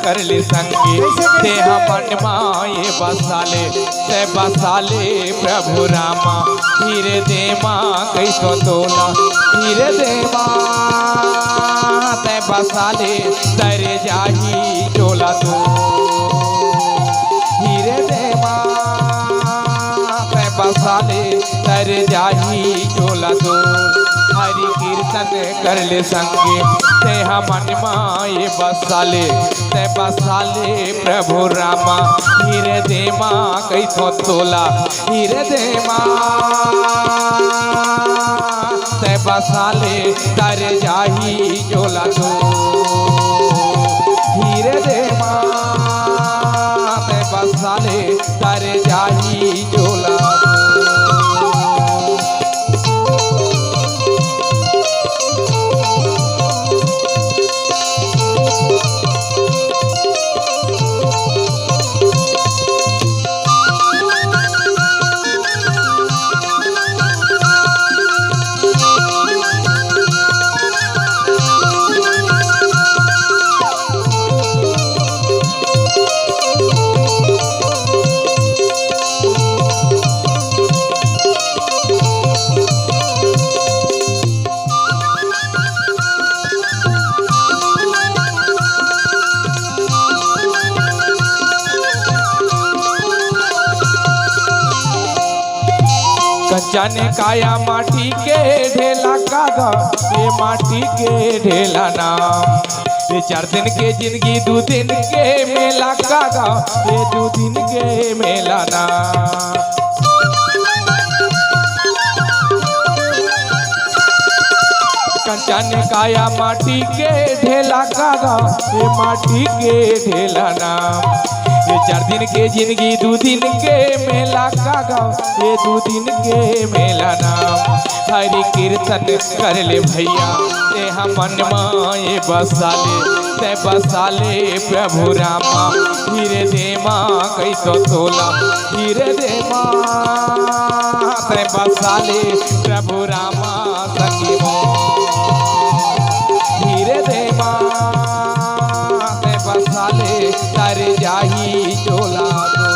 कर ले संगे देह मन माए बसाले ते बसाले प्रभु रामा हीरे देवा कैसो तोला हीरे देवा ते बसाले तर जाही चोला तो हीरे देवा ते बसाले तर जाही चोला तो हरि कीर्तन कर ले संगे ते मन माए बसाले ते बसाले प्रभु रामा हीरे देवा कैसो तोला हीरे देवा ते बसाले तर जाही चोला तो हीरे देवा ते बसाले तर जाही चोला तो। जाने काया माटी के ढेला कागा ये माटी के ढेला नाम ये 4 दिन के जिंदगी 2 दिन के मेला कागा ये 2 दिन के मेला नाम जाने काया माटी के ढेला कागा ये माटी के ढेला नाम ये 4 दिन के जिंदगी 2 दिन के मेला कागा ये 2 दिन के मेला नाम हरि कीर्तन कर ले भैया ते हम मन माए बसाले ते बसाले प्रभु रामा हीरे देवा कैसो तोला हीरे देवा ते बसाले प्रभु रामा सखी हीरे देवा ते बसाले तर जाही चोला तो।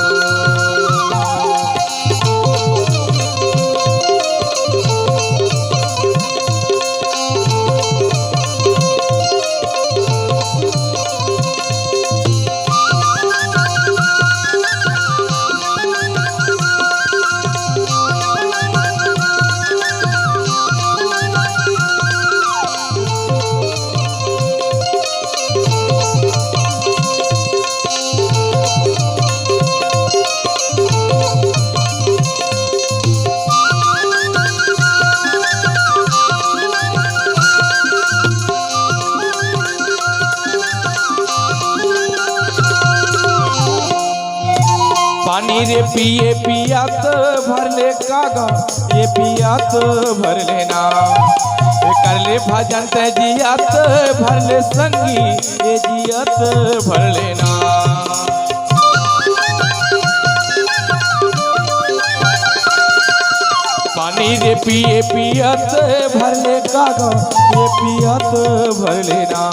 पानी रे पिए पियात भर ले कागा ये पियात भर लेना ये कर ले भजन ते जियात भर ले संगी ये जियात भर लेना पानी रे पिए पियात भर ले कागा ये पियात भर लेना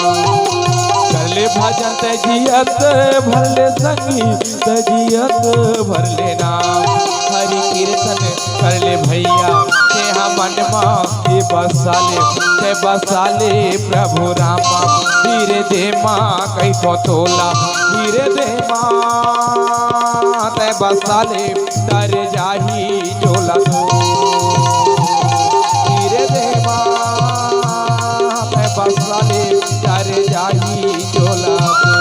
कर ले भजन ते जियत भर ले संगी ते जियत भर लेना हरि कीर्तन कर ले भैया ते हम मन माँ ये बसाले प्रभु रामा हीरे देवा कैसो तोला हीरे देवा ते बसाले तर जाही चोला तो हीरे देवा ते बसाले तर जाही चोला तो।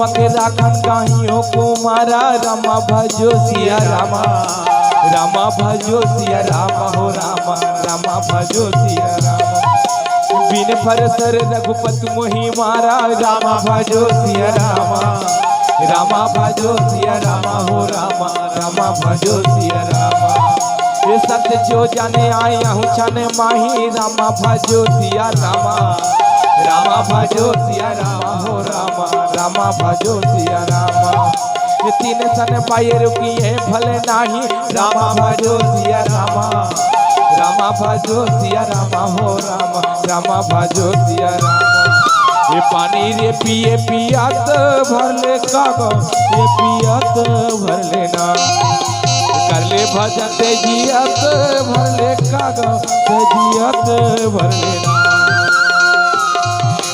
मके राखन गाहियों कुमारा रामा भजो सिया रामा रामा भजो सिया रामा हो रामा रामा भजो सिया रामा बिन फरसर रघुपति मोहि मारा रामा भजो सिया रामा रामा भजो सिया रामा हो रामा रामा भजो सिया रामा ये सत्य जो जाने आया हूँ छाने माही रामा भजो सिया रामा रामा भजो सिया रामा हो रामा रामा भजो सिया रामा ये तीन सन पाए रुकिए भले नाही रामा भजो सिया रामा रामा भजो सिया रामा हो रामा रामा भजो सिया रामा ये पानी रे पिए पियात भर ले कागो ये पियात भर लेना कर ले भजन ते जियत भर ले कागो ते जियत भर लेना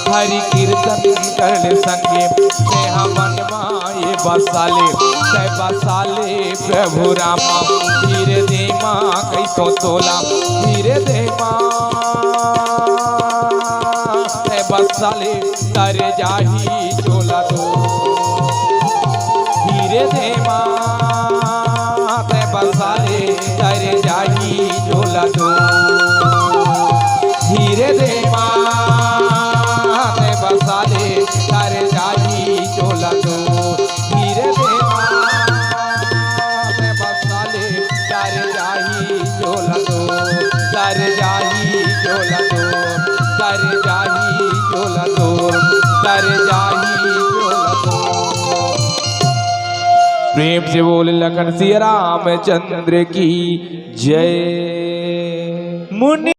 हरि कीर्तन कर ले संगे स्नेह मन माए बसाले तय बसाले प्रभु रामा धीरे दे माँ कैसो तोला धीरे दे माँ तय बसाले तर जाही चोला दो धीरे दे माँ तय बसाले तर जाही चोला दो धीरे दे माँ बसाले तर जाही चोला दो धीरे दे बसाले तर जाही चोला दो तर जाही चोला दो तर जाही चोला दो तर जाही चोला दो प्रेम से बोल लखन सिया रामचंद्र की जय मुनि।